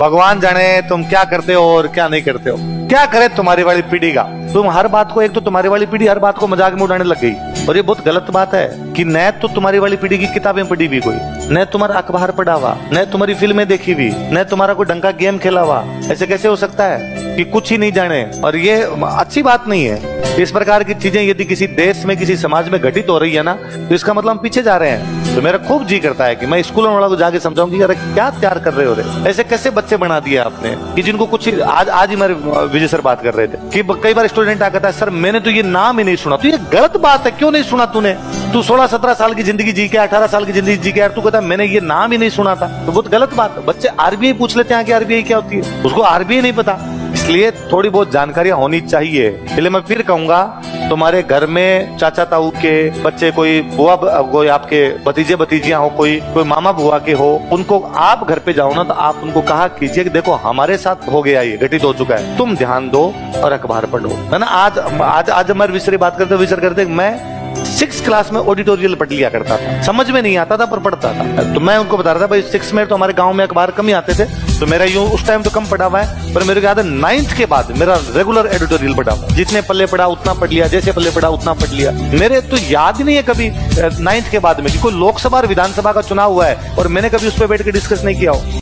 भगवान जाने तुम क्या करते हो और क्या नहीं करते हो। क्या करे तुम्हारी वाली पीढ़ी का, तुम हर बात को, एक तो तुम्हारी वाली पीढ़ी हर बात को मजाक में उड़ाने लग गई। और ये बहुत गलत बात है कि न तो तुम्हारी वाली पीढ़ी की किताबें पढ़ी हुई कोई, न तुम्हारा अखबार पढ़ा हुआ, न तुम्हारी फिल्में देखी हुई, न तुम्हारा कोई ढंग का गेम खेला हुआ। ऐसे कैसे हो सकता है कि कुछ ही नहीं जाने? और ये अच्छी बात नहीं है। इस प्रकार की चीजें यदि किसी देश में, किसी समाज में घटित हो रही है ना, तो इसका मतलब हम पीछे जा रहे हैं। तो मेरा खूब जी करता है कि मैं स्कूलों वालों को जाके समझाऊं कि अरे क्या तैयार कर रहे हो रे, ऐसे कैसे बच्चे बना दिए आपने कि जिनको कुछ आज ही मेरे विजय सर बात कर रहे थे कि कई बार स्टूडेंट आकर है, सर मैंने तो ये नाम ही नहीं सुना। तो ये गलत बात है, क्यों नहीं सुना तूने? तू 16-17 साल की जिंदगी जी के, 18 साल की जिंदगी जी के, तू कहता मैंने ये नाम ही नहीं सुना था, तो बहुत गलत बात है। बच्चे आरबीआई पूछ लेते हैं कि आरबीआई क्या होती है, उसको आरबीआई नहीं पता। इसलिए थोड़ी बहुत जानकारियां होनी चाहिए। इसलिए मैं फिर कहूंगा, तुम्हारे घर में चाचा ताऊ के बच्चे, कोई बुआ, कोई आपके भतीजे भतीजियां हो, कोई मामा बुआ के हो, उनको आप घर पे जाओ ना, तो आप उनको कहा कीजिए कि देखो हमारे साथ हो गया, ये घटित हो चुका है, तुम ध्यान दो और अखबार पढ़ो, है ना। आज हमारे विषय बात करते विचार करते मैं 6 क्लास में ऑडिटोरियल पढ़ लिया करता था, समझ में नहीं आता था पर पढ़ता था। तो मैं उनको बता रहा था भाई 6 में तो हमारे गांव में अखबार कम ही आते थे, तो मेरा यूं उस टाइम तो कम पढ़ा हुआ है, पर मेरे को याद है 9th के बाद मेरा रेगुलर एडिटोरियल पढ़ा हुआ, जितने पल्ले पढ़ा उतना पढ़ लिया, जैसे पल्ले पढ़ा उतना पढ़ लिया। मेरे तो याद ही नहीं है कभी 9th के बाद में कि कोई लोकसभा और विधानसभा का चुनाव हुआ है और मैंने कभी उस पर बैठ के डिस्कस नहीं किया हो।